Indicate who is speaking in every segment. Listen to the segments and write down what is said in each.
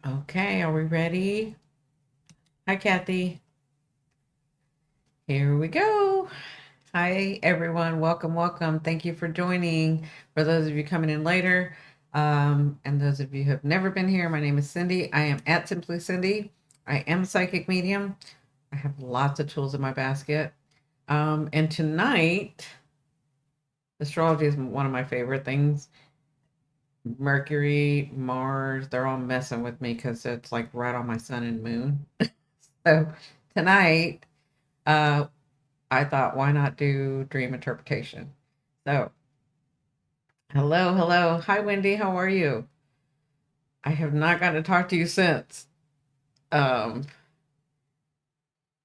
Speaker 1: Okay, are we ready? Hi, Kathy. Here we go. Hi, everyone. Welcome, welcome. Thank you for joining. For those of you coming in later, and those of you who have never been here, my name is Cindy. I am at Simply Cindy. I am a psychic medium. I have lots of tools in my basket. And tonight, astrology is one of my favorite things. Mercury, Mars, they're all messing with me because it's like right on my sun and moon. So tonight, uh, I thought, why not do dream interpretation? So, hello, hello. Hi, Wendy. How are you? I have not gotten to talk to you since. Um,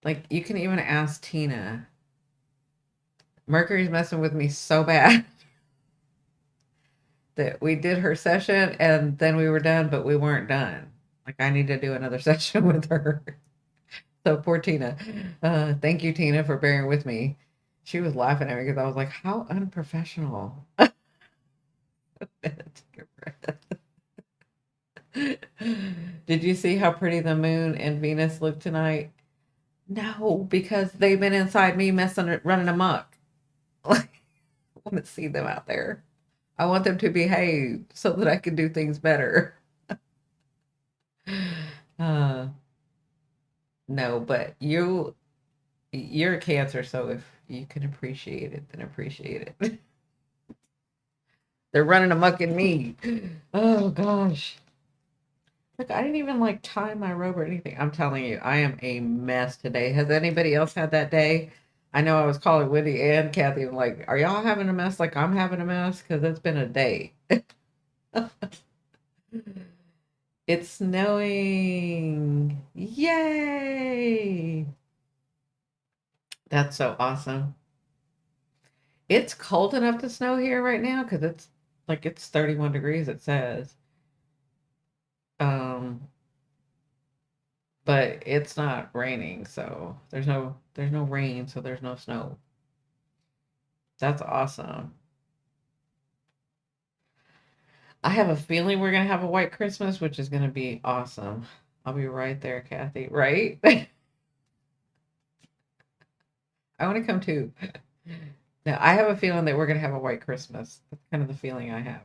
Speaker 1: like you can even ask Tina. Mercury's messing with me so bad that we did her session and then we were done, but we weren't done. Like I need to do another session with her. So poor Tina. Thank you, Tina, for bearing with me. She was laughing at me because I was like, "How unprofessional." Take a breath. Did you see how pretty the moon and Venus look tonight? No, because they've been inside me messing, running amok. Like, I want to see them out there. I want them to behave so that I can do things better. Uh, no, but you're a Cancer, so if you can appreciate it, then appreciate it. They're running amok in me. Oh gosh. Look, I didn't even like tie my robe or anything. I'm telling you, I am a mess today. Has anybody else had that day? I know I was calling Wendy and Kathy. I'm like, are y'all having a mess like I'm having a mess? Because it's been a day. It's snowing. Yay. That's so awesome. It's cold enough to snow here right now because it's 31 degrees, it says. Um, but it's not raining, so there's no rain, so there's no snow. That's awesome. I have a feeling we're gonna have a white Christmas, which is gonna be awesome. I'll be right there, Kathy. Right? I want to come too. Now I have a feeling that we're gonna have a white Christmas. That's kind of the feeling I have.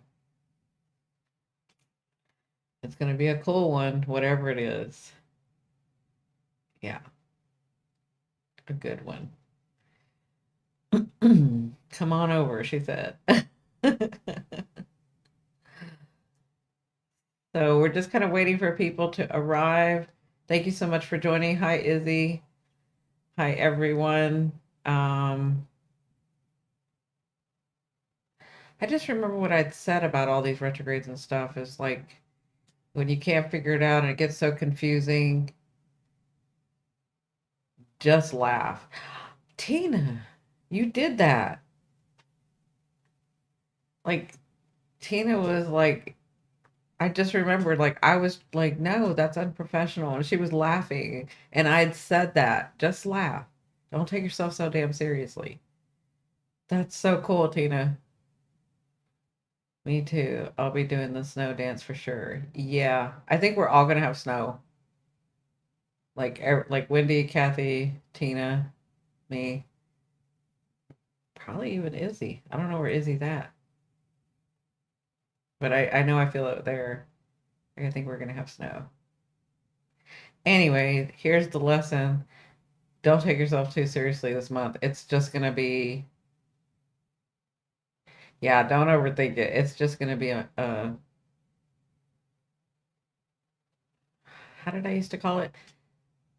Speaker 1: It's gonna be a cool one, whatever it is. Yeah, a good one. Come on over, she said. So we're just kind of waiting for people to arrive. Thank you so much for joining. Hi, Izzy. Hi, everyone. Um, I just remember what I'd said about all these retrogrades and stuff is like when you can't figure it out and it gets so confusing, just laugh. Tina, you did that. Like, Tina was like, I just remembered, like, I was like, no, that's unprofessional. And she was laughing. And I'd said that. Just laugh. Don't take yourself so damn seriously. That's so cool, Tina. Me too. I'll be doing the snow dance for sure. Yeah, I think we're all gonna have snow. Like Wendy, Kathy, Tina, me, probably even Izzy. I don't know where Izzy's at, but I know I feel it there. I think we're gonna have snow. Anyway, here's the lesson. Don't take yourself too seriously this month. It's just gonna be, yeah, don't overthink it. It's just gonna be a how did I used to call it?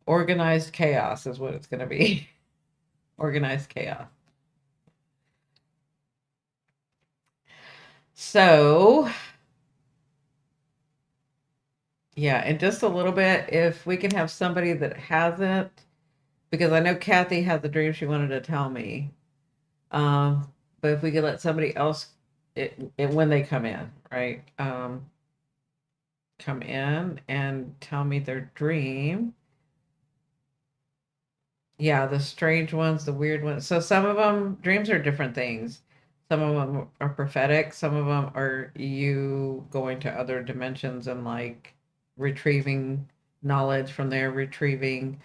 Speaker 1: Organized chaos is what it's gonna be. Organized chaos. So, yeah, and just a little bit, if we can have somebody that hasn't, because I know Kathy had the dream she wanted to tell me. But if we could let somebody else, when they come in, right? Come in and tell me their dream. Yeah, the strange ones, the weird ones. So some of them, dreams are different things. Some of them are prophetic. Some of them are you going to other dimensions and like retrieving knowledge from there, retrieving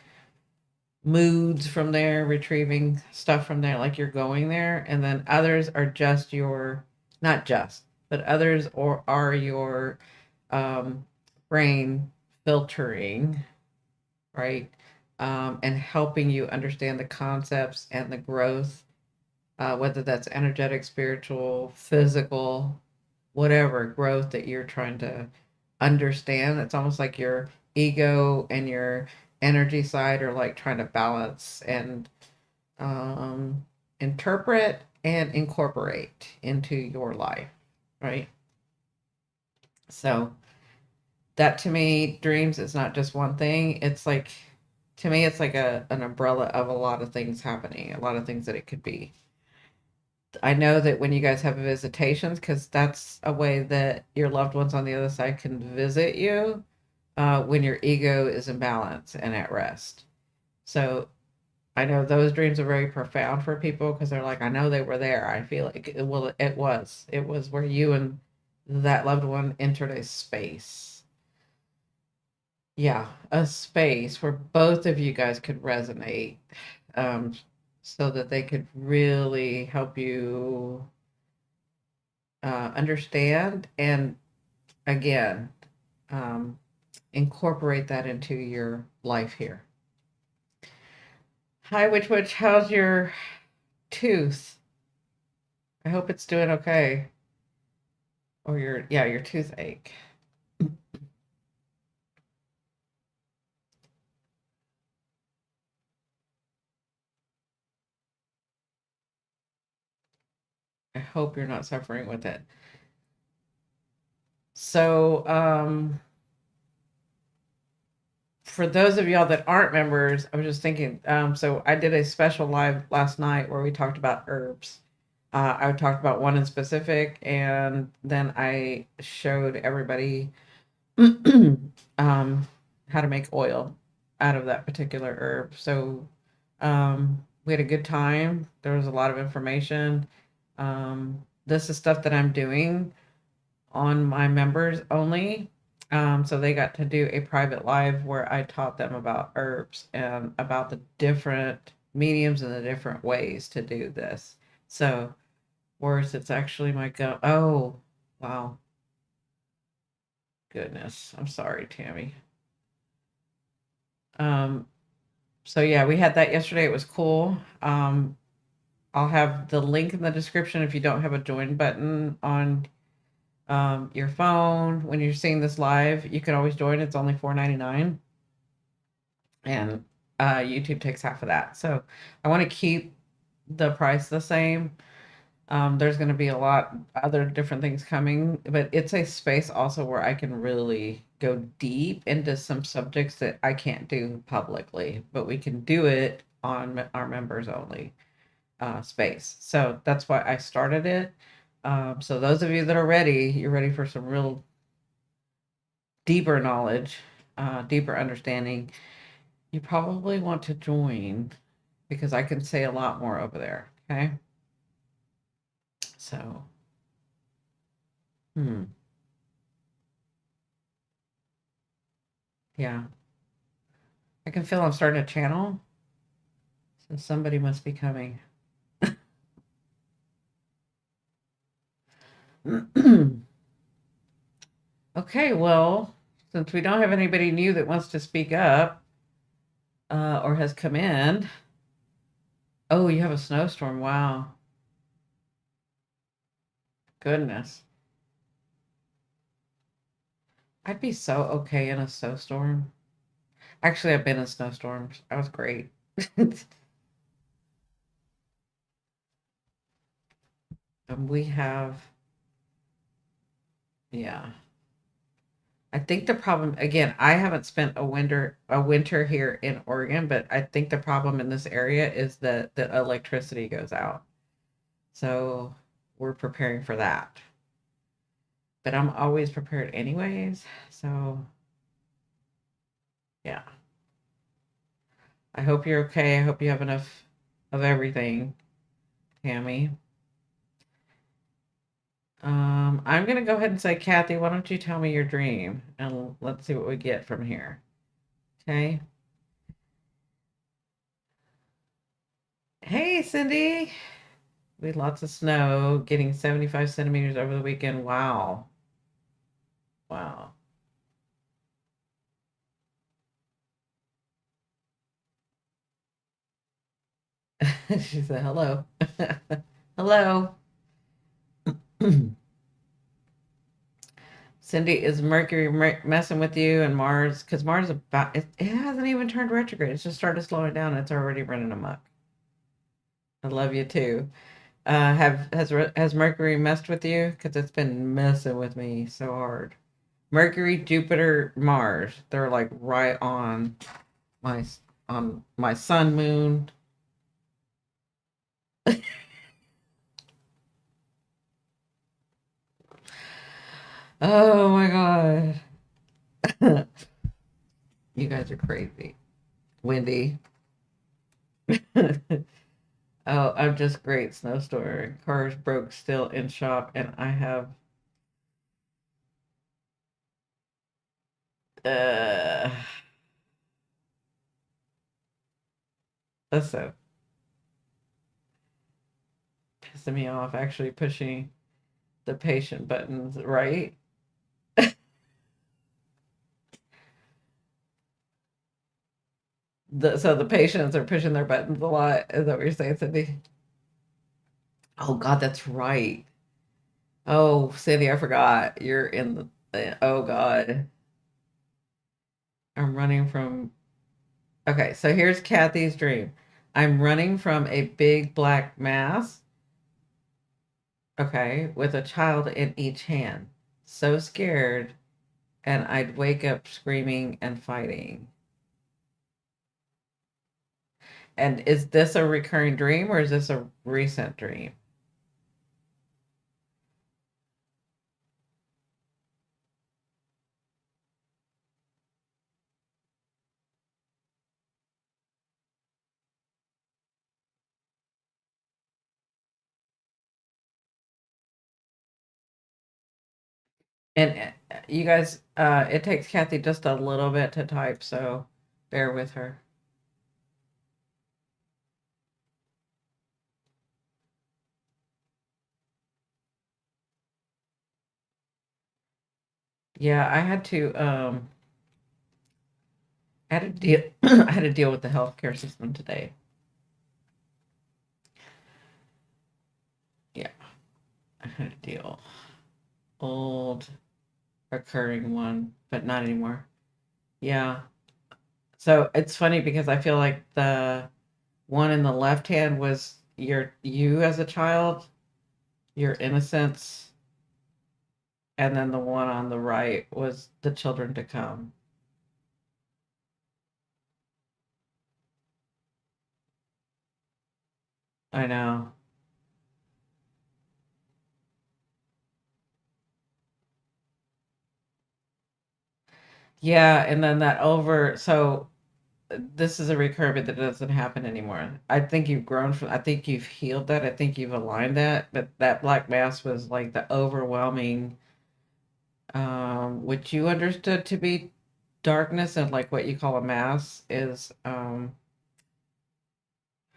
Speaker 1: moods from there, retrieving stuff from there, like you're going there. And then others are just your, not just, but others or are your um, brain filtering, right? And helping you understand the concepts and the growth, whether that's energetic, spiritual, physical, whatever growth that you're trying to understand. It's almost like your ego and your energy side are like trying to balance and um, interpret and incorporate into your life, right? So that to me, dreams is not just one thing. It's like, to me, it's like an umbrella of a lot of things happening, a lot of things that it could be. I know that when you guys have visitations, because that's a way that your loved ones on the other side can visit you when your ego is in balance and at rest. So I know those dreams are very profound for people because they're like, I know they were there. I feel like it was where you and that loved one entered a space. Yeah, a space where both of you guys could resonate, um, so that they could really help you understand and again, um, incorporate that into your life here. Hi, Witch, how's your tooth? I hope it's doing okay. Or your toothache. I hope you're not suffering with it. So, for those of y'all that aren't members, I was just thinking, so I did a special live last night where we talked about herbs. I talked about one in specific, and then I showed everybody how to make oil out of that particular herb. So we had a good time. There was a lot of information. This is stuff that I'm doing on my members only. So they got to do a private live where I taught them about herbs and about the different mediums and the different ways to do this. So, worse, it's actually my go. Oh, wow. Goodness. I'm sorry, Tammy. Um, so yeah, we had that yesterday. It was cool. I'll have the link in the description if you don't have a join button on your phone when you're seeing this live. You can always join. It's only $4.99, and YouTube takes half of that. So I want to keep the price the same. There's going to be a lot other different things coming, but it's a space also where I can really go deep into some subjects that I can't do publicly, but we can do it on our members only space. So that's why I started it. So those of you that are ready, you're ready for some real deeper knowledge, deeper understanding. You probably want to join because I can say a lot more over there. Okay. So, yeah. I can feel I'm starting a channel, so somebody must be coming. Okay, well, since we don't have anybody new that wants to speak up or has come in. Oh, you have a snowstorm. Wow. Goodness. I'd be so okay in a snowstorm. Actually, I've been in snowstorms. I was great. We have, yeah. I think the problem again, I haven't spent a winter here in Oregon, but I think the problem in this area is that the electricity goes out. So we're preparing for that. But I'm always prepared anyways. So yeah. I hope you're okay. I hope you have enough of everything, Tammy. I'm gonna go ahead and say, Kathy, why don't you tell me your dream and let's see what we get from here. Okay. Hey, Cindy. We had lots of snow, getting 75 centimeters over the weekend. Wow. Wow. She said, hello. Hello. Cindy, is Mercury messing with you and Mars? Because Mars it hasn't even turned retrograde. It's just started slowing down. It's already running amok. I love you too. Has Mercury messed with you? Because it's been messing with me so hard. Mercury, Jupiter, Mars. They're like right my on my sun, moon. Oh my god. You guys are crazy. Windy. Oh, I'm just great. Snowstorm. Cars broke still in shop, and I have uh listen, pissing me off actually pushing the patient buttons, right? So the patients are pushing their buttons a lot. Is that what you're saying, Cindy? Oh God, that's right. Oh, Cindy, I forgot. You're in oh God. I'm running from okay, so here's Kathy's dream. I'm running from a big black mass, okay, with a child in each hand. So scared, and I'd wake up screaming and fighting. And is this a recurring dream or is this a recent dream? And you guys, it takes Kathy just a little bit to type, so bear with her. Yeah, I had to deal I had to deal with the healthcare system today. Yeah, I had to deal. Old recurring one, but not anymore. Yeah. So it's funny because I feel like the one in the left hand was you as a child, your innocence, and then the one on the right was the children to come. I know. Yeah, and then that over so this is a recurrent that doesn't happen anymore. I think you've grown from I think you've healed that. I think you've aligned that, but that black mass was like the overwhelming which you understood to be darkness and like what you call a mass is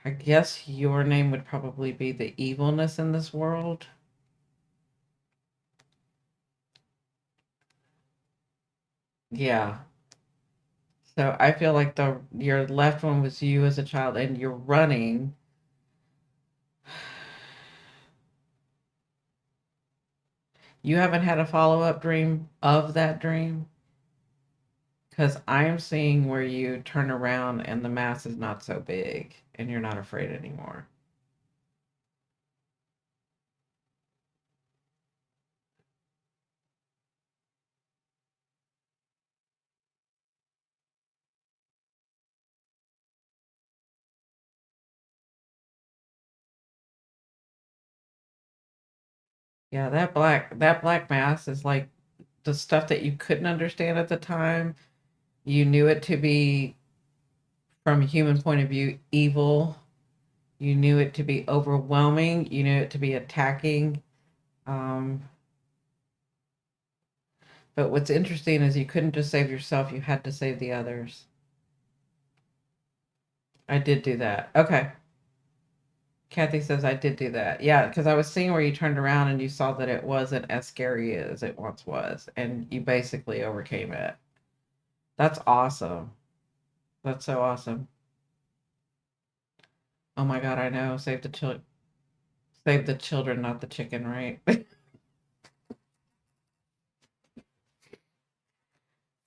Speaker 1: I guess your name would probably be the evilness in this world. Yeah. So I feel like the your left one was you as a child and you're running. You haven't had a follow-up dream of that dream? Because I'm seeing where you turn around and the mass is not so big and you're not afraid anymore. Yeah, that black mass is like the stuff that you couldn't understand at the time. You knew it to be, from a human point of view, evil. You knew it to be overwhelming. You knew it to be attacking. But what's interesting is you couldn't just save yourself, you had to save the others. I did do that. Okay. Kathy says I did do that. Yeah, because I was seeing where you turned around and you saw that it wasn't as scary as it once was, and you basically overcame it. That's awesome. That's so awesome. Oh my God, I know. Save the children, not the chicken, right?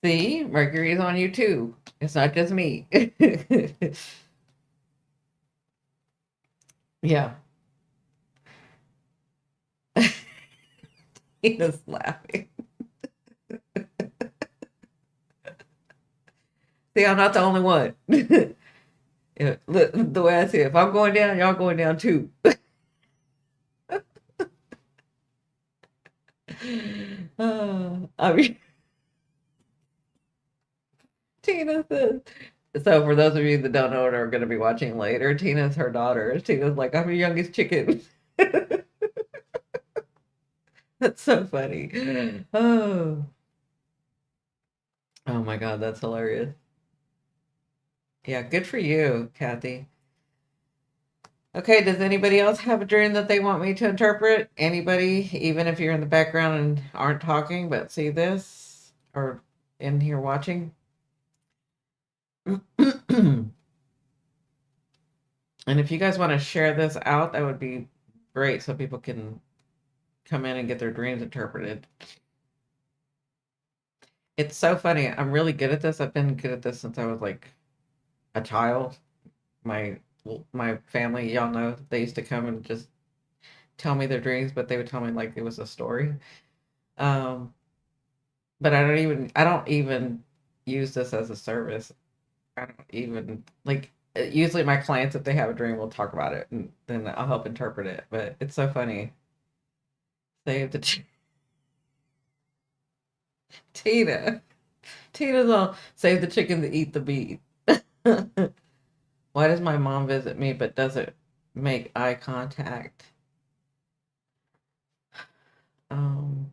Speaker 1: See, Mercury's on you too. It's not just me. Yeah. Tina's laughing. See, I'm not the only one. Yeah, look, the way I see it, if I'm going down, y'all going down too. I mean, Tina says. So, for those of you that don't know what are going to be watching later, Tina's her daughter. Tina's like, I'm your youngest chicken. That's so funny. Oh, oh my God, that's hilarious. Yeah, good for you, Kathy. Okay, does anybody else have a dream that they want me to interpret? Anybody, even if you're in the background and aren't talking, but see this or in here watching? And if you guys want to share this out, that would be great so people can come in and get their dreams interpreted. It's so funny. I'm really good at this. I've been good at this since I was like a child. My my family, y'all know, they used to come and just tell me their dreams, but they would tell me like it was a story. Um, but I don't even use this as a service. I don't even like usually my clients, if they have a dream, will talk about it and then I'll help interpret it. But it's so funny. Save the Tina. Tina's all save the chicken to eat the beef. Why does my mom visit me but doesn't make eye contact? Um,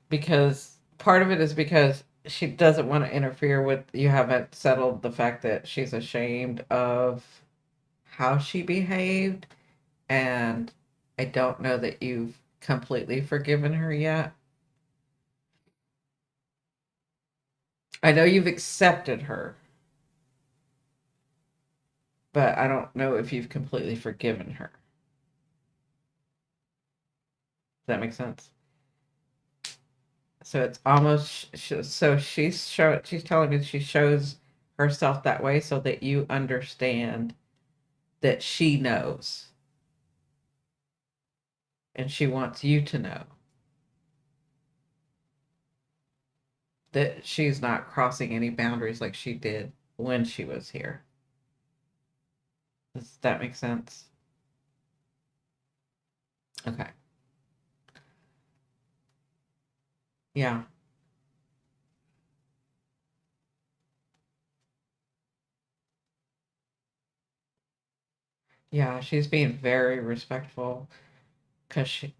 Speaker 1: because part of it is because she doesn't want to interfere with you haven't settled the fact that she's ashamed of how she behaved, and I don't know that you've completely forgiven her yet. I know you've accepted her, but I don't know if you've completely forgiven her. Does that make sense? So it's almost so she's telling me she shows herself that way so that you understand that she knows and she wants you to know that she's not crossing any boundaries like she did when she was here. Does that make sense? Okay. Yeah. Yeah, she's being very respectful because she.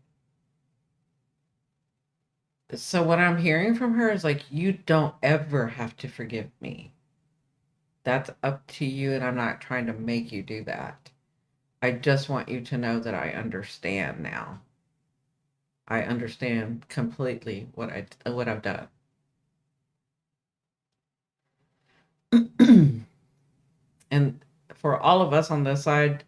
Speaker 1: So what I'm hearing from her is like, you don't ever have to forgive me. That's up to you, and I'm not trying to make you do that. I just want you to know that I understand now. I understand completely what I've done. And for all of us on this side,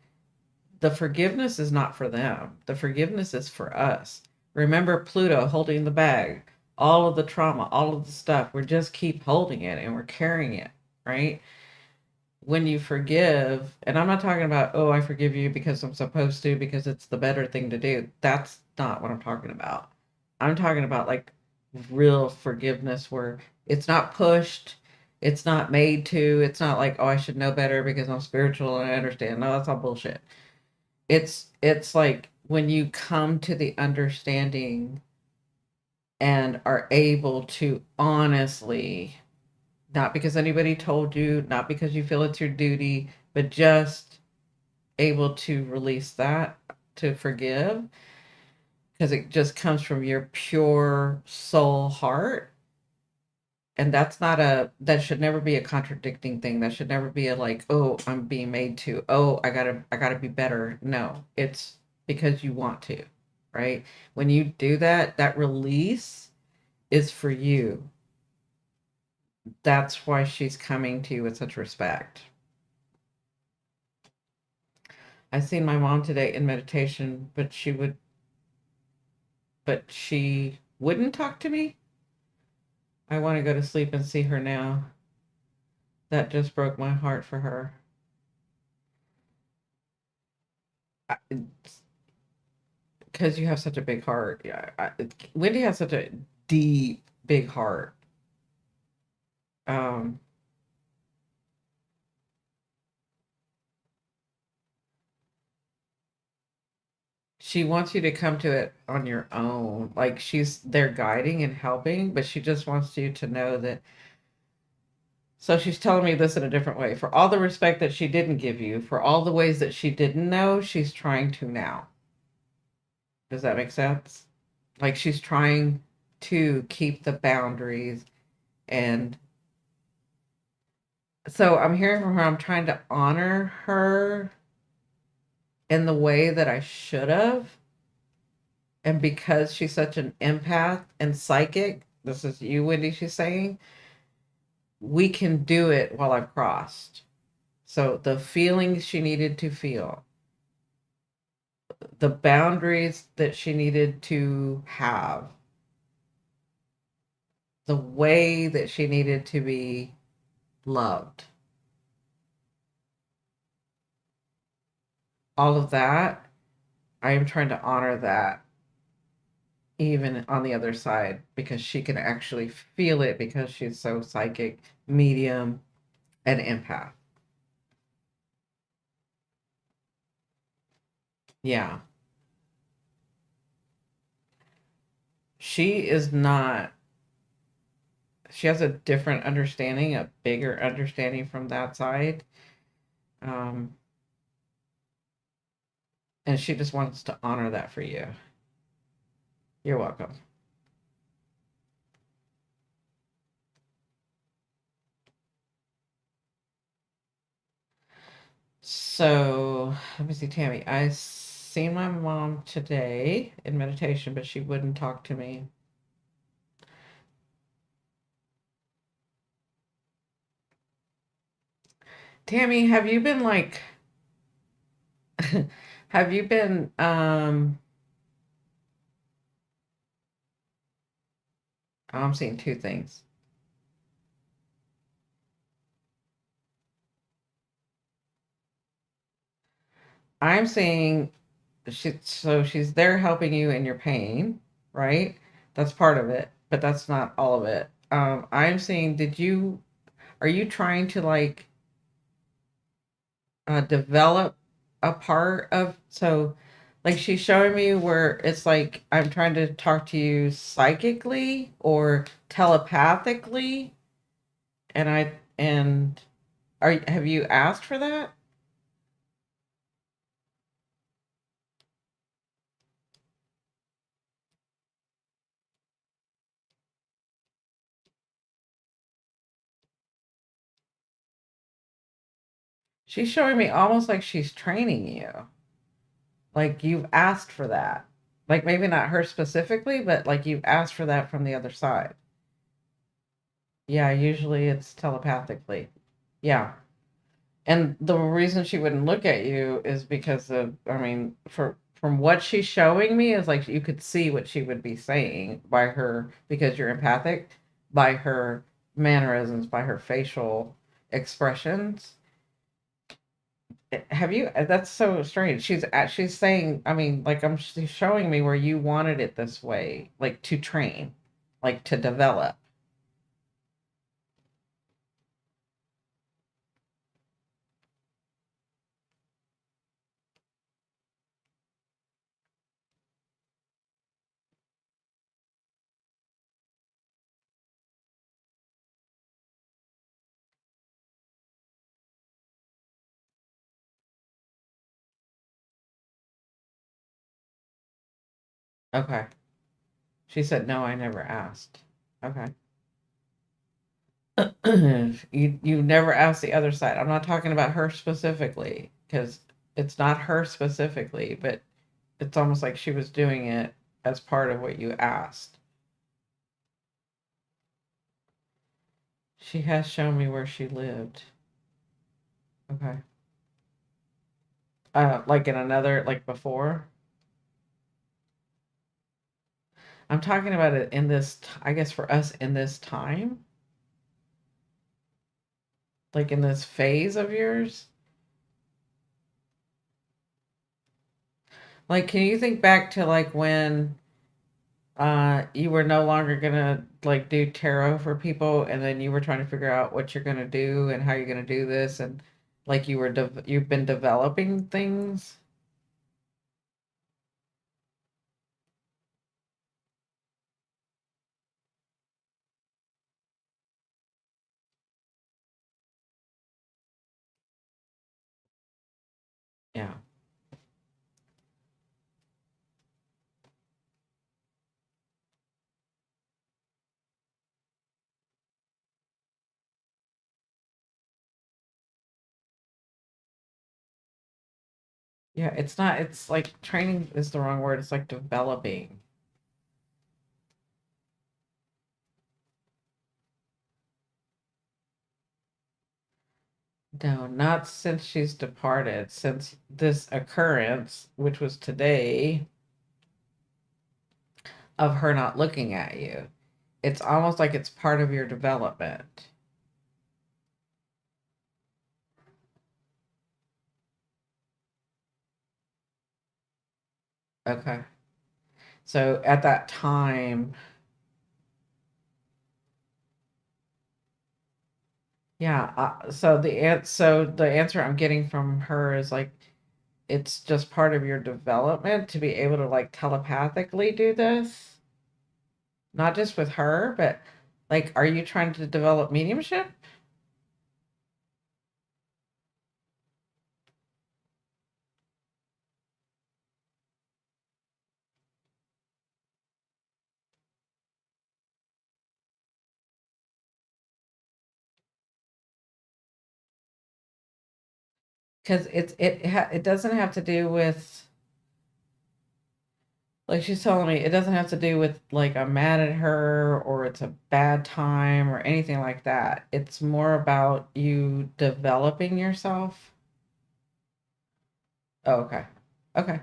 Speaker 1: the forgiveness is not for them. The forgiveness is for us. Remember Pluto holding the bag, all of the trauma, all of the stuff. We just keep holding it and we're carrying it, right? When you forgive, and I'm not talking about, oh, I forgive you because I'm supposed to, because it's the better thing to do. That's not what I'm talking about. I'm talking about like real forgiveness where it's not pushed, it's not made to, it's not like, oh, I should know better because I'm spiritual and I understand. No, that's all bullshit. It's like when you come to the understanding and are able to honestly, not because anybody told you, not because you feel it's your duty, but just able to release that, to forgive, because it just comes from your pure soul heart. And that's not that should never be a contradicting thing. That should never be a like, oh, I'm being made to, oh, I gotta be better. No, it's because you want to, right? When you do that, that release is for you. That's why she's coming to you with such respect. I seen my mom today in meditation, but she wouldn't talk to me. I want to go to sleep and see her now. That just broke my heart for her. Because you have such a big heart. Yeah, Wendy has such a deep, big heart. Um, she wants you to come to it on your own. Like she's there guiding and helping, but she just wants you to know that. So she's telling me this in a different way. For all the respect that she didn't give you, for all the ways that she didn't know, she's trying to now. Does that make sense? Like she's trying to keep the boundaries. And so I'm hearing from her, I'm trying to honor her in the way that I should have. And because she's such an empath and psychic, this is you, Wendy, she's saying, we can do it while I've crossed. So the feelings she needed to feel, the boundaries that she needed to have, the way that she needed to be loved, all of that, I am trying to honor that even on the other side because she can actually feel it because she's so psychic, medium, and empath. Yeah. She is not, she has a different understanding, a bigger understanding from that side. Um, and she just wants to honor that for you. You're welcome. So let me see, Tammy. I seen my mom today in meditation, but she wouldn't talk to me. Tammy, have you been like, have you been, I'm seeing two things. I'm seeing so she's there helping you in your pain, right? That's part of it, but that's not all of it. I'm seeing, are you trying to like develop a part of, so like she's showing me where it's like I'm trying to talk to you psychically or telepathically, and have you asked for that? She's showing me almost like she's training you. Like you've asked for that. Like maybe not her specifically, but like you've asked for that from the other side. Yeah, usually it's telepathically. Yeah. And the reason she wouldn't look at you is because of, I mean, from what she's showing me is like you could see what she would be saying by her, because you're empathic, by her mannerisms, by her facial expressions. Have you? That's so strange. She's saying, I mean, like she's showing me where you wanted it this way, like to train, like to develop. Okay. She said, no, I never asked. Okay. You never asked the other side. I'm not talking about her specifically because it's not her specifically, but it's almost like she was doing it as part of what you asked. She has shown me where she lived. Okay. Like in another, like before. I'm talking about it in this, I guess for us in this time, like in this phase of yours. Like, can you think back to like when you were no longer gonna like do tarot for people, and then you were trying to figure out what you're gonna do and how you're gonna do this, and like you've been developing things. Yeah. Yeah, it's not, it's like training is the wrong word. It's like developing. No, not since she's departed, since this occurrence, which was today, of her not looking at you. It's almost like it's part of your development. Okay. So at that time, yeah, so the answer I'm getting from her is like it's just part of your development to be able to like telepathically do this, not just with her, but like are you trying to develop mediumship? Because it doesn't have to do with, like she's telling me, it doesn't have to do with like I'm mad at her or it's a bad time or anything like that. It's more about you developing yourself. Oh, okay. Okay.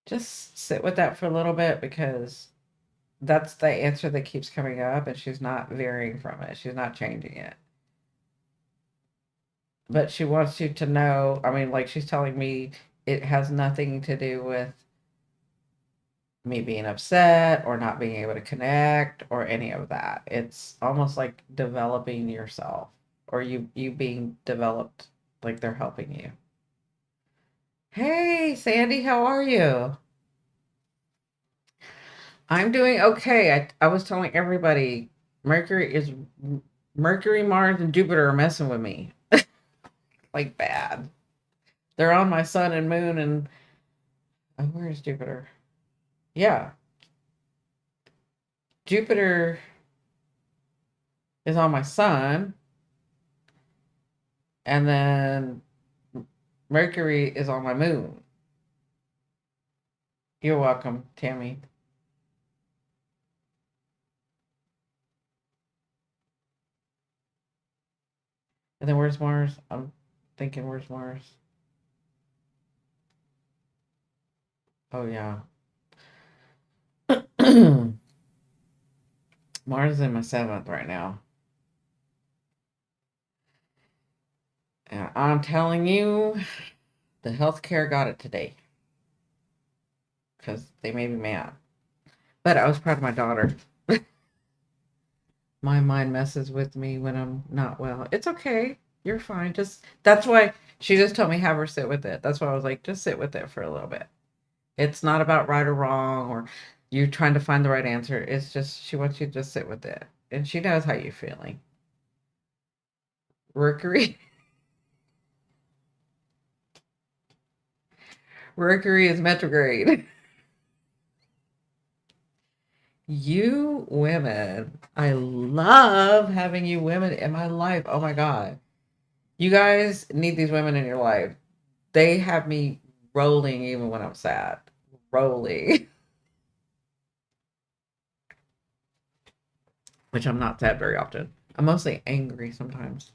Speaker 1: Just sit with that for a little bit because that's the answer that keeps coming up and she's not veering from it. She's not changing it. But she wants you to know, I mean, like she's telling me it has nothing to do with me being upset or not being able to connect or any of that. It's almost like developing yourself or you being developed like they're helping you. Hey, Sandy, how are you? I'm doing okay. I was telling everybody Mercury is Mercury, Mars, and Jupiter are messing with me like bad. They're on my sun and moon and oh, where is Jupiter? Yeah, Jupiter is on my sun and then Mercury is on my moon. You're welcome, Tammy. And then where's Mars? I'm thinking, where's Mars? Oh, yeah. Mars is in my seventh right now. And I'm telling you, the healthcare got it today because they made me mad. But I was proud of my daughter. My mind messes with me when I'm not well. It's okay. You're fine. Just that's why she just told me have her sit with it. That's why I was like, just sit with it for a little bit. It's not about right or wrong or you trying to find the right answer. It's just she wants you to just sit with it. And she knows how you're feeling. Mercury. Mercury is retrograde. You women. I love having you women in my life. Oh my God. You guys need these women in your life. They have me rolling even when I'm sad. Rolling. Which I'm not sad very often. I'm mostly angry sometimes.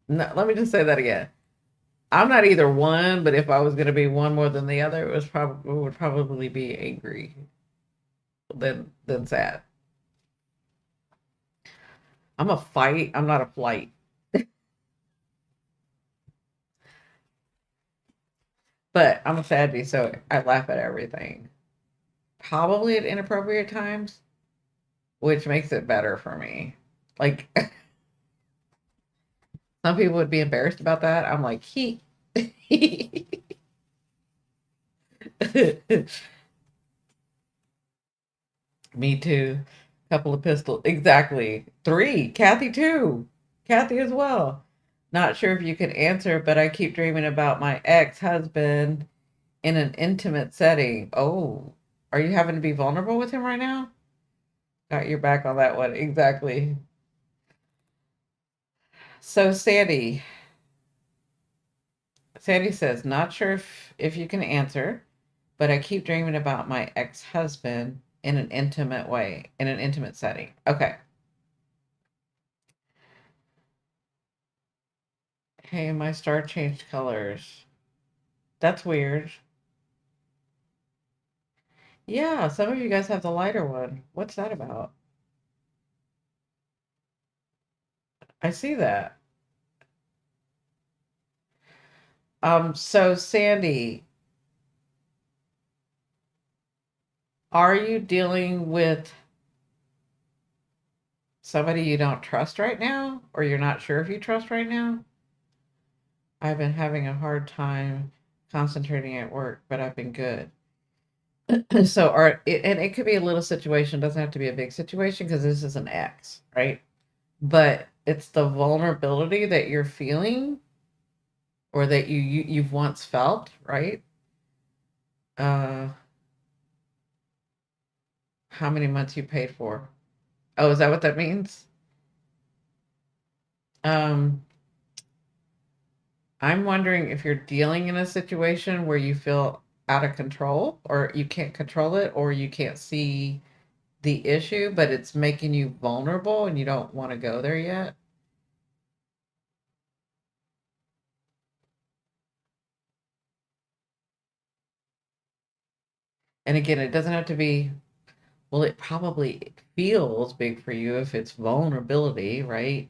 Speaker 1: No, let me just say that again. I'm not either one, but if I was gonna be one more than the other, it would probably be angry than sad. I'm a fight. I'm not a flight. But I'm a sadie, so I laugh at everything. Probably at inappropriate times, which makes it better for me. Like some people would be embarrassed about that. I'm like, he. Me too. Couple of pistols. Exactly. Three. Kathy too. Kathy as well. Not sure if you can answer, but I keep dreaming about my ex-husband in an intimate setting. Oh, are you having to be vulnerable with him right now? Got your back on that one. Exactly. So Sandy says, not sure if you can answer, but I keep dreaming about my ex-husband in an intimate way, in an intimate setting. Okay. Hey, my star changed colors. That's weird. Yeah, some of you guys have the lighter one. What's that about? I see that. So Sandy, are you dealing with somebody you don't trust right now, or you're not sure if you trust right now? I've been having a hard time concentrating at work, but I've been good. So, and it could be a little situation, doesn't have to be a big situation because this is an X, right? But it's the vulnerability that you're feeling or that you've once felt, right? Uh, how many months you paid for? Oh, is that what that means? Um, I'm wondering if you're dealing in a situation where you feel out of control or you can't control it or you can't see the issue, but it's making you vulnerable and you don't want to go there yet. And again, it doesn't have to be, well, it probably feels big for you if it's vulnerability, right?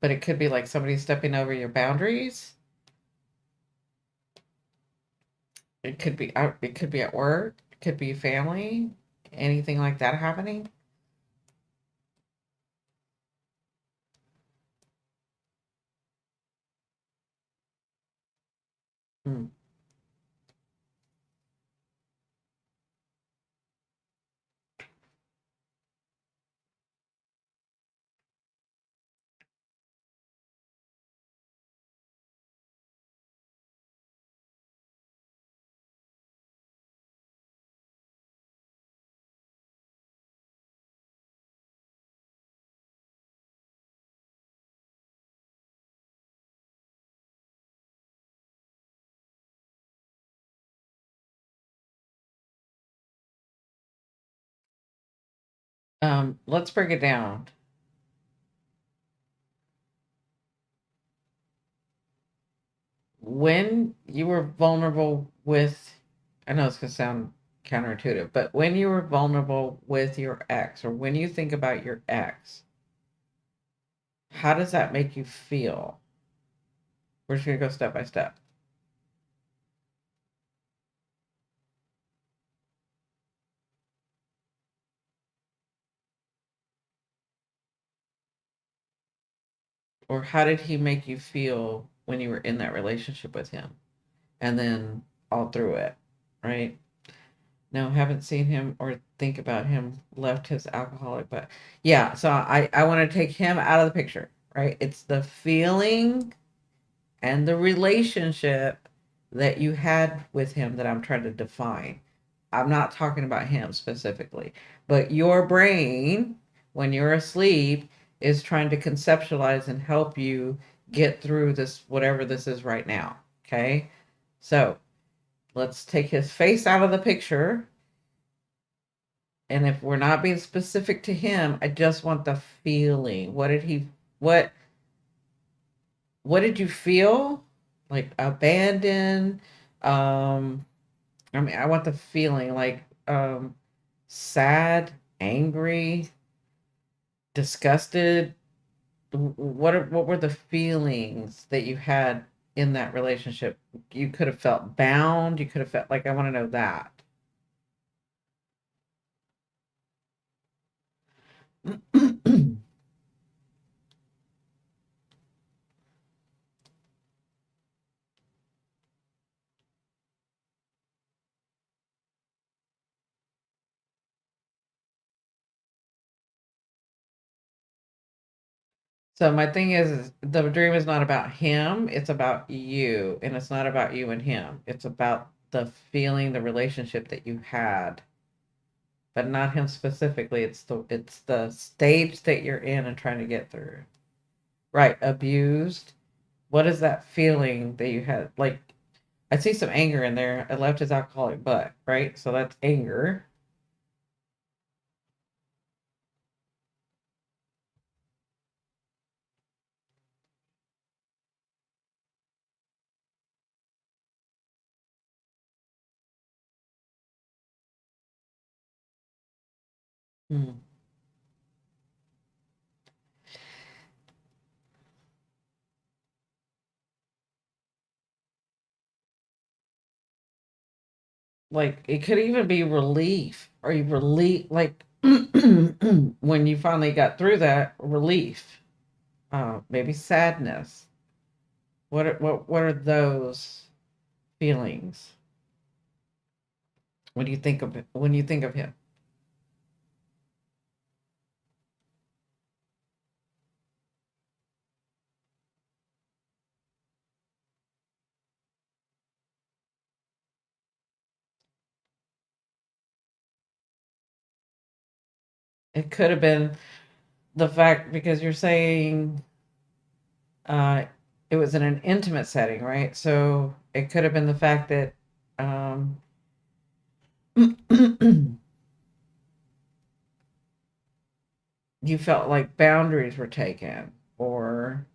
Speaker 1: But it could be like somebody stepping over your boundaries. It could be out, it could be at work, it could be family, anything like that happening. Hmm. Let's break it down. When you were vulnerable with, I know it's going to sound counterintuitive, but when you were vulnerable with your ex, or when you think about your ex, how does that make you feel? We're just going to go step by step. Or how did he make you feel when you were in that relationship with him? And then all through it, right? No, haven't seen him or think about him. Left his alcoholic, but yeah. So I want to take him out of the picture, right? It's the feeling and the relationship that you had with him that I'm trying to define. I'm not talking about him specifically, but your brain, when you're asleep, is trying to conceptualize and help you get through this, whatever this is right now. Okay. So let's take his face out of the picture. And if we're not being specific to him, I just want the feeling. What, what did you feel? Like abandoned? Um, I mean, I want the feeling like sad, angry, disgusted. What were the feelings that you had in that relationship? You could have felt bound. You could have felt like I want to know that. So my thing is the dream is not about him, it's about you, and it's not about you and him. It's about the feeling, the relationship that you had, but not him specifically. It's the stage that you're in and trying to get through. Right, abused. What is that feeling that you had? Like I see some anger in there. I left his alcoholic butt, right? So that's anger. Hmm. Like it could even be relief. Or you relief like when you finally got through that relief. Maybe sadness. What are those feelings when you think of it, when you think of him? It could have been the fact because you're saying uh, it was in an intimate setting, right? So it could have been the fact that um, you felt like boundaries were taken, or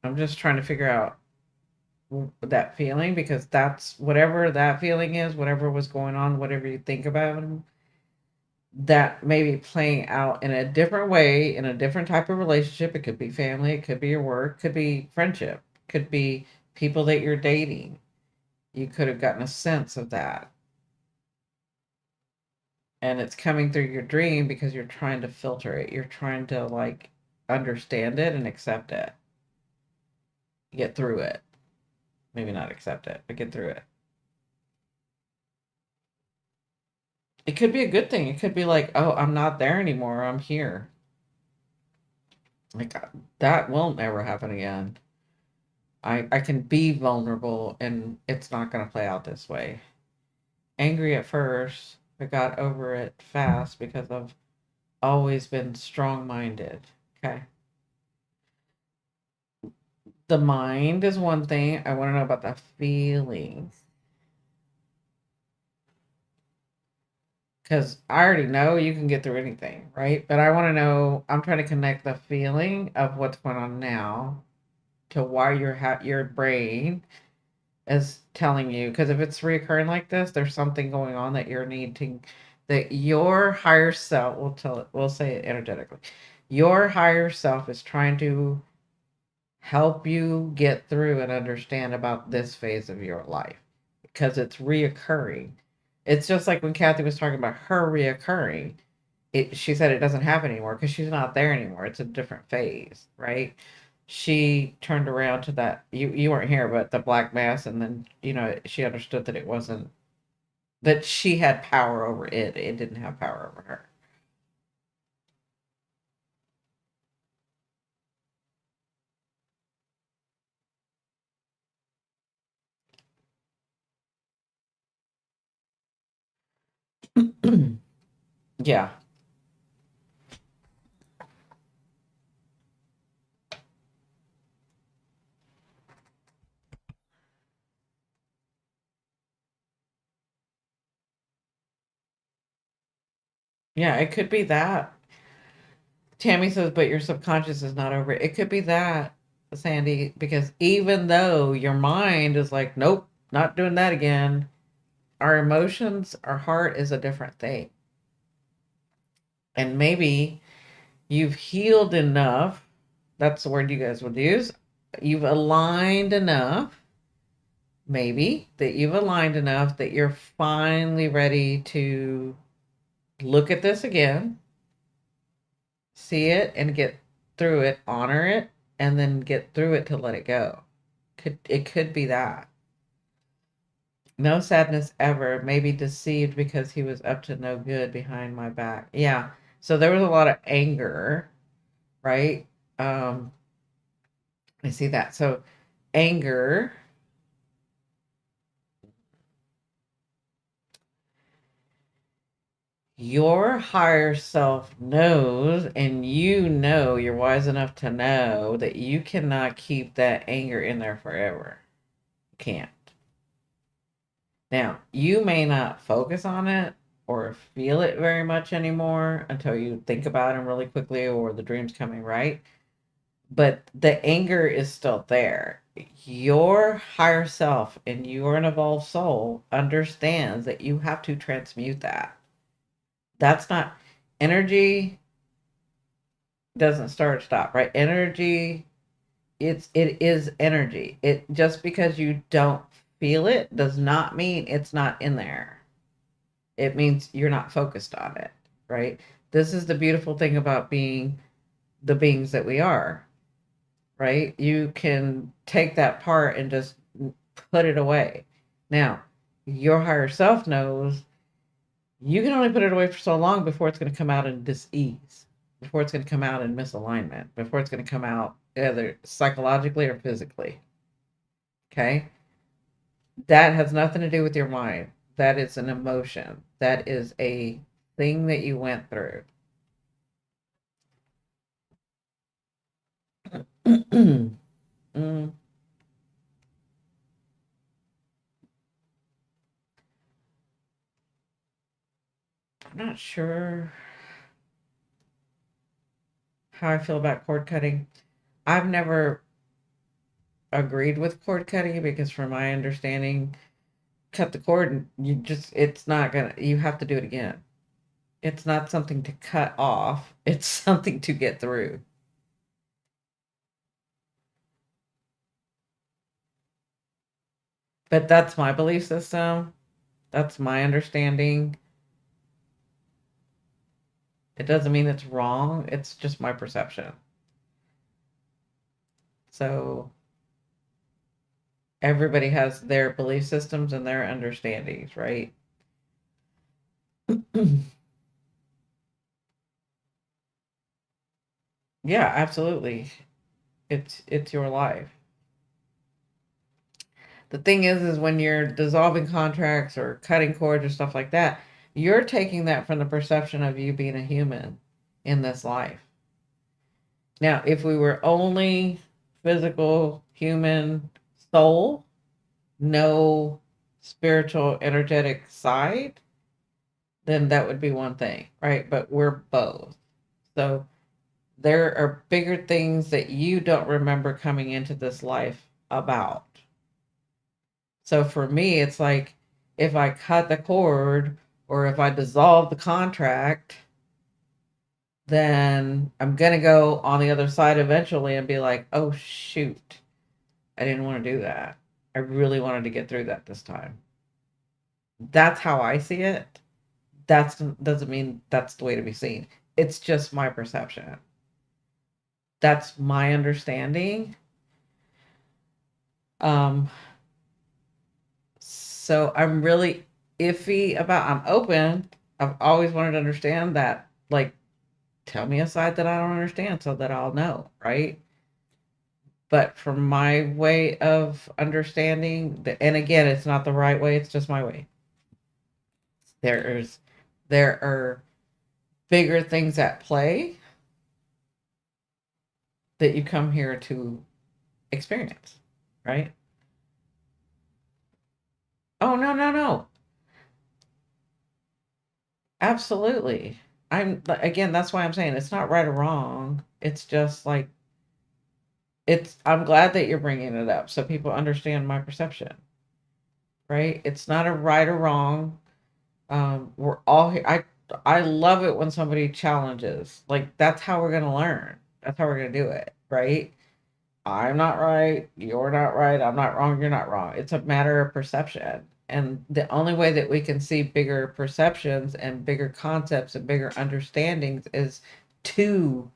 Speaker 1: I'm just trying to figure out that feeling because that's whatever that feeling is, whatever was going on, whatever you think about him, that may be playing out in a different way, in a different type of relationship. It could be family, it could be your work, could be friendship, could be people that you're dating. You could have gotten a sense of that. And it's coming through your dream because you're trying to filter it. You're trying to like understand it and accept it, get through it. Maybe not accept it, but get through it. It could be a good thing. It could be like, oh, I'm not there anymore. I'm here. Like that won't ever happen again. I can be vulnerable and it's not going to play out this way. Angry at first, but got over it fast because I've always been strong minded. Okay. The mind is one thing. I want to know about the feelings because I already know you can get through anything, right? But I want to know, I'm trying to connect the feeling of what's going on now to why your brain is telling you, because if it's reoccurring like this, there's something going on that you're needing, that your higher self will tell it, we'll say it energetically. Your higher self is trying to help you get through and understand about this phase of your life because it's reoccurring. It's just like when Kathy was talking about her reoccurring. She said it doesn't happen anymore because she's not there anymore. It's a different phase, right? She turned around to that. You weren't here, but the black mass, and then she understood that it wasn't. But she had power over it. It didn't have power over her. Yeah. Yeah, it could be that. Tammy says, but your subconscious is not over it. It could be that, Sandy, because even though your mind is like, nope, not doing that again, our emotions, our heart is a different thing. And maybe you've healed enough. That's the word you guys would use. You've aligned enough, maybe, that you've aligned enough that you're finally ready to look at this again, see it and get through it, honor it, and then get through it to let it go. It could be that. No sadness ever, maybe deceived because he was up to no good behind my back. Yeah. So there was a lot of anger, right? Um, I see that. So anger, your higher self knows, and you know you're wise enough to know that you cannot keep that anger in there forever. You can't. Now, you may not focus on it or feel it very much anymore until you think about it really quickly or the dream's coming, right? But the anger is still there. Your higher self and you're an evolved soul understands that you have to transmute that. That's not energy doesn't start or stop, right? Energy, it is energy. It just because you don't feel it does not mean it's not in there. It means you're not focused on it, right? This is the beautiful thing about being the beings that we are, right? You can take that part and just put it away. Now, your higher self knows you can only put it away for so long before it's going to come out in dis-ease, before it's going to come out in misalignment, before it's going to come out either psychologically or physically. Okay? That has nothing to do with your mind. That is an emotion. That is a thing that you went through. Mm, I'm not sure how I feel about cord cutting. I've never agreed with cord cutting because, from my understanding, cut the cord and it's not gonna, you have to do it again. It's not something to cut off, it's something to get through. But that's my belief system. That's my understanding. It doesn't mean it's wrong, it's just my perception. So everybody has their belief systems and their understandings, right? Yeah, absolutely. It's your life. The thing is when you're dissolving contracts or cutting cords or stuff like that, you're taking that from the perception of you being a human in this life. Now, if we were only physical human soul, no spiritual energetic side, then that would be one thing, right? But we're both. So there are bigger things that you don't remember coming into this life about. So for me, it's like if I cut the cord or if I dissolve the contract, then I'm going to go on the other side eventually and be like, oh, shoot, I didn't want to do that. I really wanted to get through that this time. That's how I see it. That doesn't mean that's the way to be seen. It's just my perception. That's my understanding. Um, so I'm really iffy about. I'm open. I've always wanted to understand that. Like, tell me a side that I don't understand so that I'll know, right? But from my way of understanding, and again, it's not the right way, it's just my way. There's there are bigger things at play that you come here to experience, right? Oh, no, no, no. Absolutely. Again, that's why I'm saying it's not right or wrong. It's just like I'm glad that you're bringing it up so people understand my perception, right? It's not a right or wrong. We're all here. I love it when somebody challenges. Like, that's how we're gonna learn. That's how we're gonna do it, right? I'm not right, you're not right, I'm not wrong, you're not wrong. It's a matter of perception. And the only way that we can see bigger perceptions and bigger concepts and bigger understandings is to,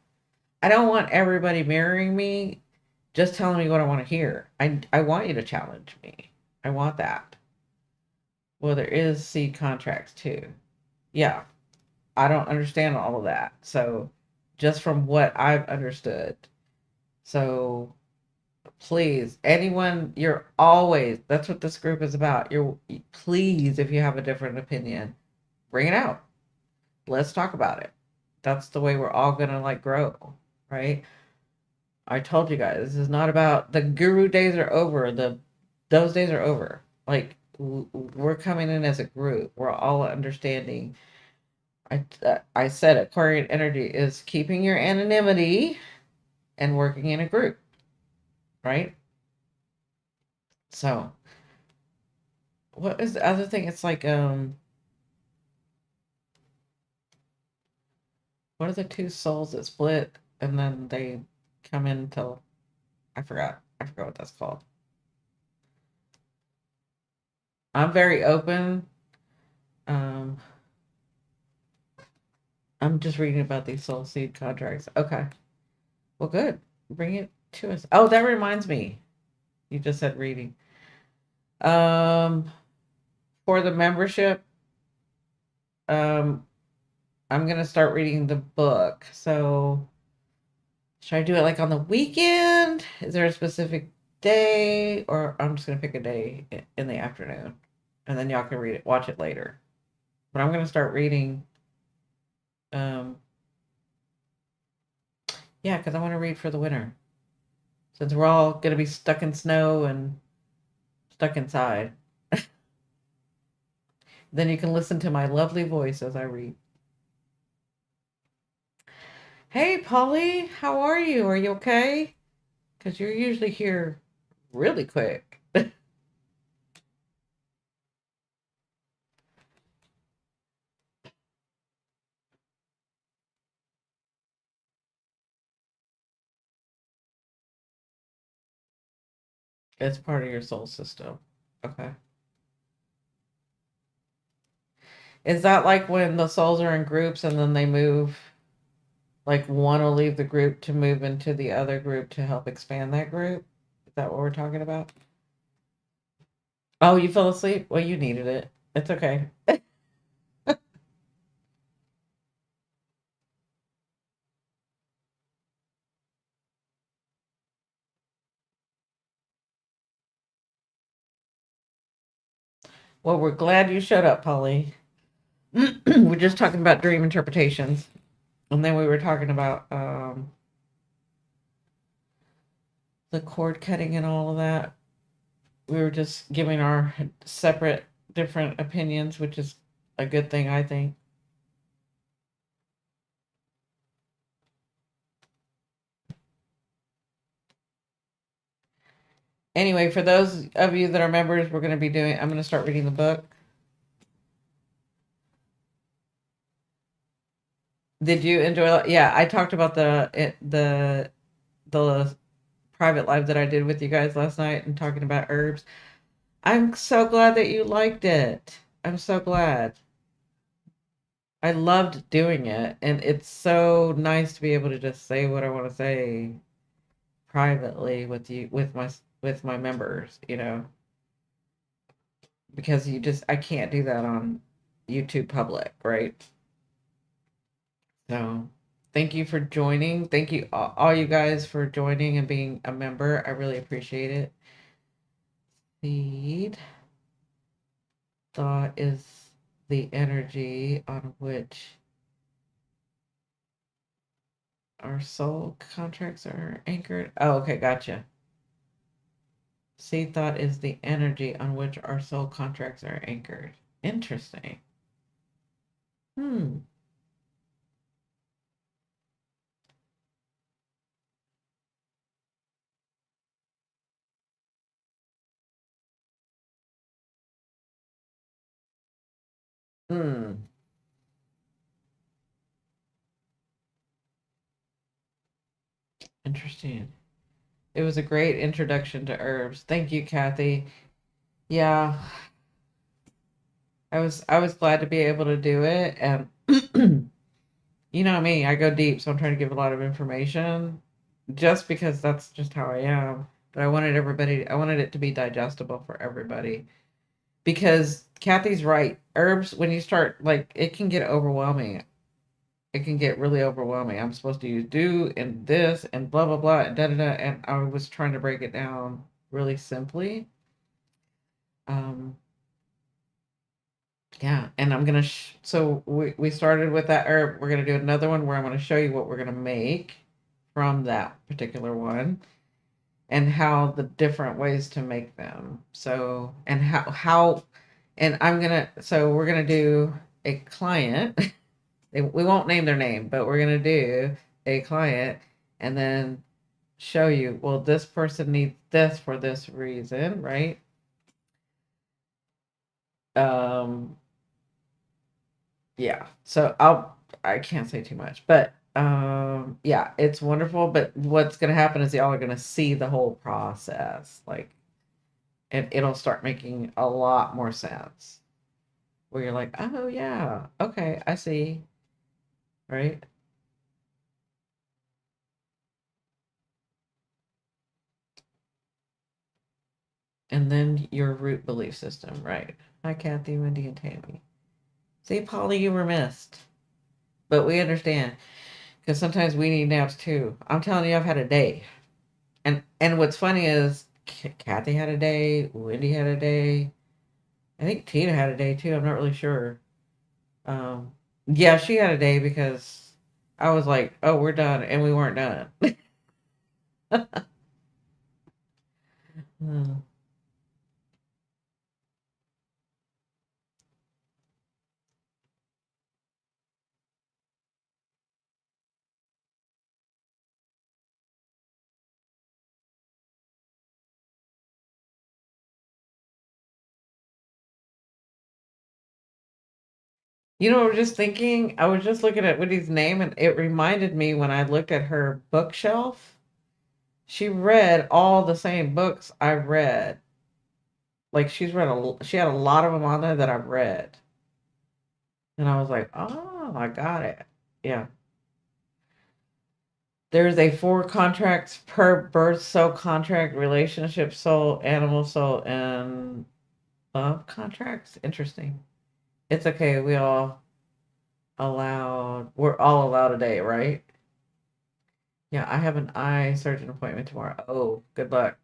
Speaker 1: I don't want everybody mirroring me, just telling me what I want to hear. I want you to challenge me. I want that. Well, there is seed contracts too. Yeah, I don't understand all of that. So, just from what I've understood. So, please, anyone, you're always, that's what this group is about. Please, if you have a different opinion, bring it out. Let's talk about it. That's the way we're all gonna like grow, right? I told you guys, this is not about the guru days are over. Those days are over. Like, we're coming in as a group. We're all understanding. I said Aquarian energy is keeping your anonymity and working in a group, right? So, what is the other thing? It's like, what are the two souls that split and then they come in until I forgot. I forgot what that's called. I'm very open. Um, I'm just reading about these soul seed contracts. Okay. Well, good. Bring it to us. Oh, that reminds me. You just said reading. Um, for the membership, um, I'm gonna start reading the book. So should I do it like on the weekend? Is there a specific day, or I'm just gonna pick a day in the afternoon, and then y'all can read it, watch it later. But I'm gonna start reading. Um, yeah, because I want to read for the winter, since we're all gonna be stuck in snow and stuck inside. Then you can listen to my lovely voice as I read. Hey, Polly, how are you? Are you okay? Because you're usually here really quick. It's part of your soul system. Okay. Is that like when the souls are in groups and then they move, like one will leave the group to move into the other group to help expand that group? Is that what we're talking about? Oh, you fell asleep? Well, you needed it. It's okay. Well, we're glad you showed up, Polly. We're just talking about dream interpretations. And then we were talking about the cord cutting and all of that. We were just giving our separate, different opinions, which is a good thing, I think. Anyway, for those of you that are members, I'm going to start reading the book. Did you enjoy it? Yeah, I talked about the private live that I did with you guys last night and talking about herbs. I'm so glad that you liked it. I'm so glad. I loved doing it, and it's so nice to be able to just say what I want to say privately with you, with my members, because I can't do that on YouTube public, right? So thank you for joining. Thank you all you guys for joining and being a member. I really appreciate it. Seed thought is the energy on which our soul contracts are anchored. Oh, okay, gotcha. Seed thought is the energy on which our soul contracts are anchored. Interesting. Hmm. Hmm. Interesting. It was a great introduction to herbs. Thank you, Kathy. Yeah, I was glad to be able to do it, and you know me, I go deep, so I'm trying to give a lot of information just because that's just how I am. But I wanted it to be digestible for everybody because Kathy's right. Herbs, when you start, like, it can get overwhelming. It can get really overwhelming. I'm supposed to use do and this and blah blah blah and da da da, and I was trying to break it down really simply. Um, yeah, and I'm gonna. So we started with that herb. We're gonna do another one where I'm gonna show you what we're gonna make from that particular one and how the different ways to make them. So and how and I'm gonna so we're gonna do a client. We won't name their name, but we're gonna do a client and then show you. Well, this person needs this for this reason, right? Um, yeah. So I can't say too much, but yeah, it's wonderful. But what's gonna happen is y'all are gonna see the whole process, like, and it'll start making a lot more sense. Where you're like, oh yeah, okay, I see, right? And then your root belief system, right? Hi, Kathy, Wendy, and Tammy. See, Polly, you were missed, but we understand because sometimes we need naps too. I'm telling you, I've had a day. And what's funny is Kathy had a day, Wendy had a day. I think Tina had a day too. I'm not really sure. Um, yeah, she had a day because I was like, "Oh, we're done," and we weren't done. Hmm. You know, I was just thinking. I was just looking at Wendy's name, and it reminded me when I looked at her bookshelf. She read all the same books I read. Like she had a lot of them on there that I've read, and I was like, "Oh, I got it." Yeah. There's a four contracts per birth soul contract, relationship soul, animal soul, and love contracts. Interesting. It's okay. We're all allowed a day, right? Yeah, I have an eye surgeon appointment tomorrow. Oh, good luck.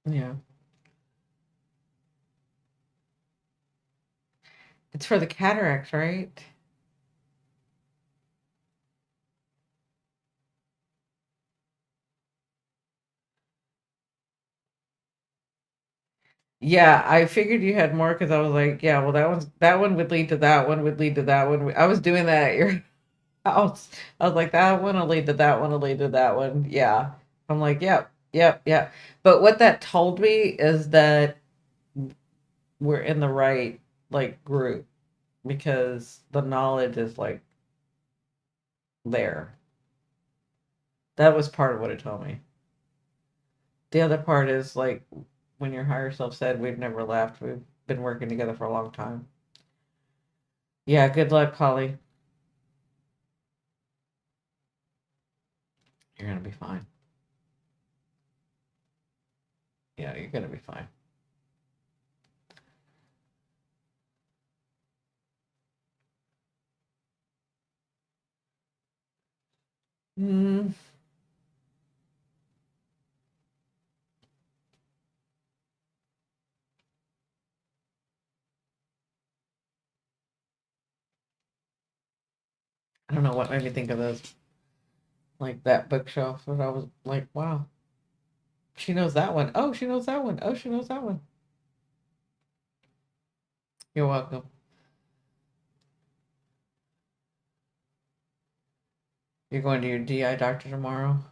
Speaker 1: Yeah. It's for the cataracts, right? Yeah, I figured you had more because I was like, yeah, well, that one would lead to that one would lead to that one. I was doing that at your house. I was like, that one will lead to that one will lead to that one. Yeah. I'm like, yep, yep, yep. But what that told me is that we're in the right, like, group because the knowledge is, like, there. That was part of what it told me. The other part is, like, when your higher self said we've never left, we've been working together for a long time. Yeah, good luck, Polly. You're gonna be fine. Yeah, you're gonna be fine. Mm, I don't know what made me think of those, like that bookshelf. But I was like, wow, she knows that one. Oh, she knows that one. Oh, she knows that one. You're welcome. You're going to your DI doctor tomorrow?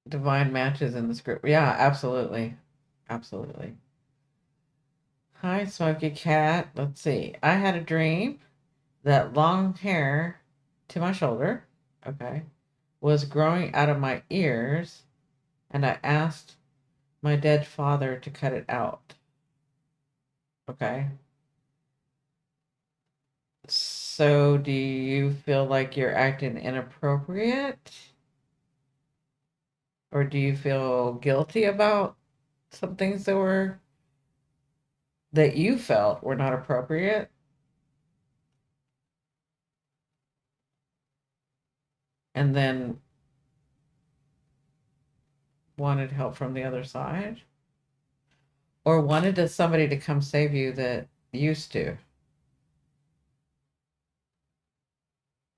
Speaker 1: Divine matches in the script. Yeah, absolutely. Absolutely. Hi, Smoky Cat. Let's see. I had a dream that long hair to my shoulder, okay, was growing out of my ears, and I asked my dead father to cut it out. Okay. So, do you feel like you're acting inappropriate? Or do you feel guilty about some things that you felt were not appropriate and then wanted help from the other side? Or wanted somebody to come save you that used to? Does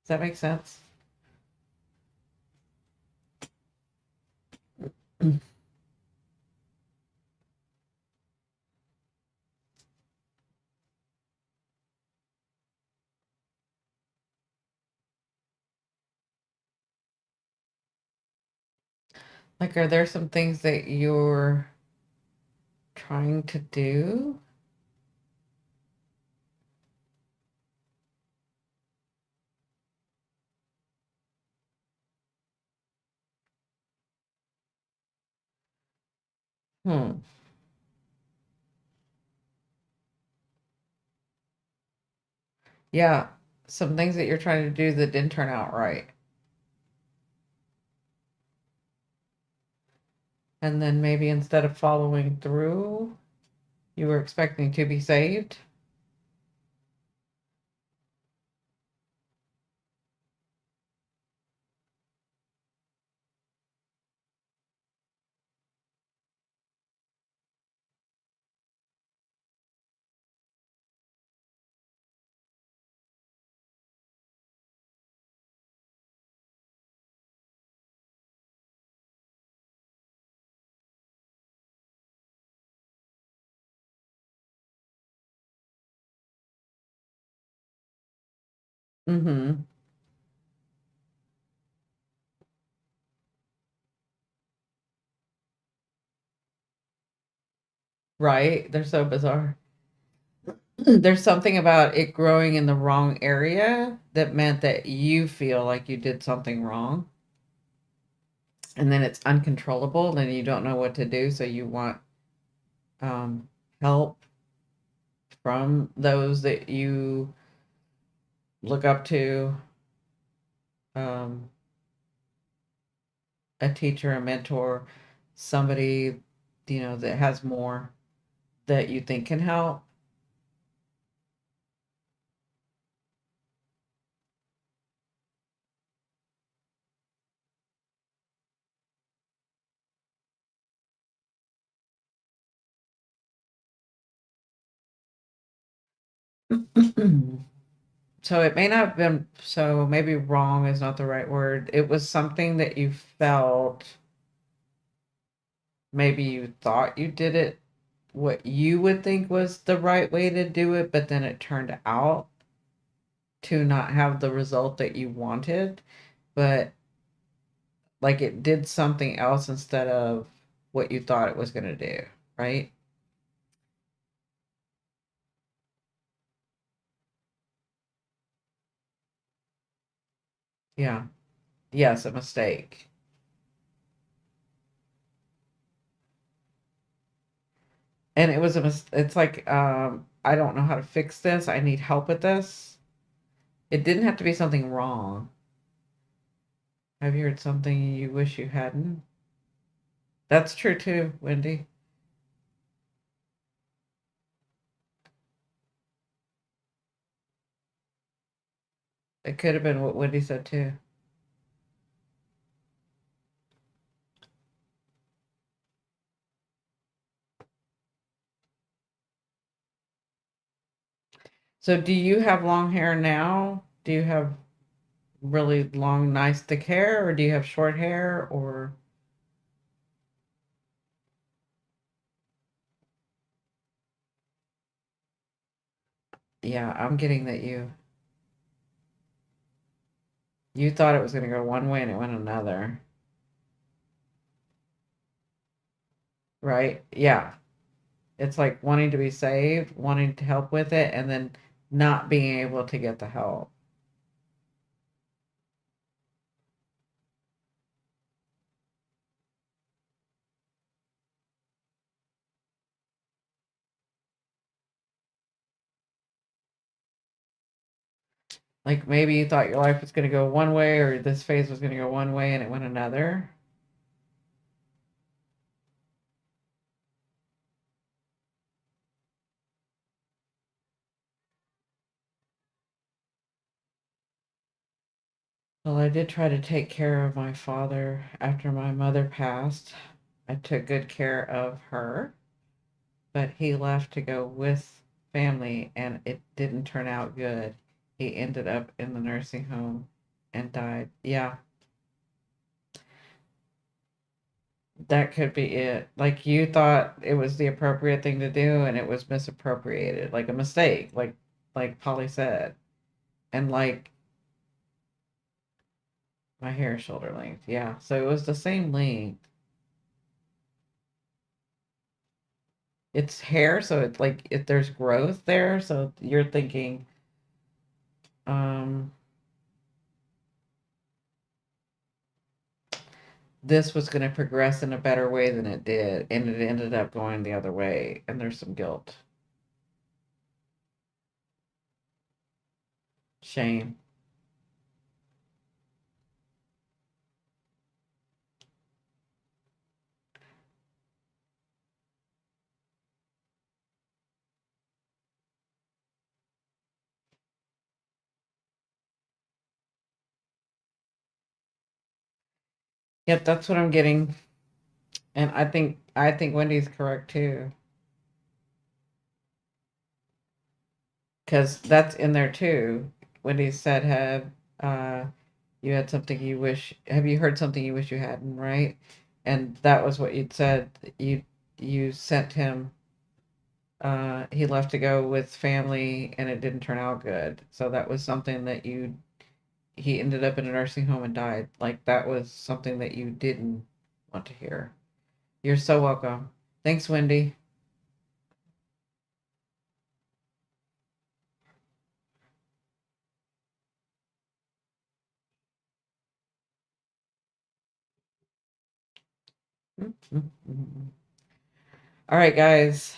Speaker 1: that make sense? Like, are there some things that you're trying to do? Hmm. Yeah, some things that you're trying to do that didn't turn out right. And then maybe instead of following through, you were expecting to be saved. Mm-hmm. Right? They're so bizarre. There's something about it growing in the wrong area that meant that you feel like you did something wrong. And then it's uncontrollable and you don't know what to do. So you want help from those that you look up to, um, a teacher, a mentor, somebody, that has more that you think can help. So it may not have been, so maybe wrong is not the right word. It was something that you felt, maybe you thought you did it what you would think was the right way to do it, but then it turned out to not have the result that you wanted, but like it did something else instead of what you thought it was going to do, right? Yeah. Yes, a mistake. And it was it's like, I don't know how to fix this. I need help with this. It didn't have to be something wrong. Have you heard something you wish you hadn't? That's true too, Wendy. It could have been what Wendy said too. So do you have long hair now? Do you have really long, nice thick hair, or do you have short hair, or yeah, I'm getting that you thought it was gonna go one way and it went another. Right? Yeah. It's like wanting to be saved, wanting to help with it, and then not being able to get the help. Like maybe you thought your life was going to go one way or this phase was going to go one way and it went another. Well, I did try to take care of my father after my mother passed. I took good care of her, but he left to go with family and it didn't turn out good. He ended up in the nursing home and died. Yeah, that could be it. Like you thought it was the appropriate thing to do and it was misappropriated, like a mistake, like Polly said. And like my hair is shoulder length. Yeah. So it was the same length. It's hair, so it's like if there's growth there, so you're thinking um this was going to progress in a better way than it did, and it ended up going the other way, and there's some guilt, shame. Yep, that's what I'm getting. And I think Wendy's correct too. Because that's in there too. Wendy said, "Have you had something you wish? Have you heard something you wish you hadn't?" Right, and that was what you'd said. You sent him. He left to go with family, and it didn't turn out good. So that was something that you. He ended up in a nursing home and died. Like that was something that you didn't want to hear. You're so welcome. Thanks, Wendy. All right, guys.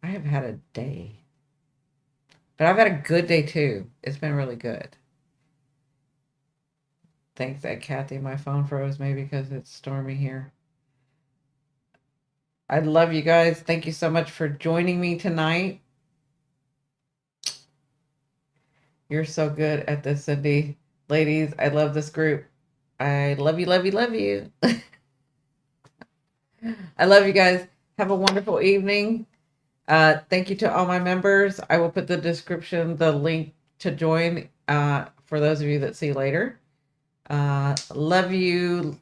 Speaker 1: I have had a day. But I've had a good day too. It's been really good. Thanks, that Kathy. My phone froze maybe because it's stormy here. I love you guys. Thank you so much for joining me tonight. You're so good at this, Cindy. Ladies, I love this group. I love you, love you, love you. I love you guys. Have a wonderful evening. Thank you to all my members. I will put the description, the link to join for those of you that see later. Love you,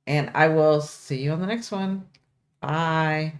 Speaker 1: and I will see you on the next one. Bye.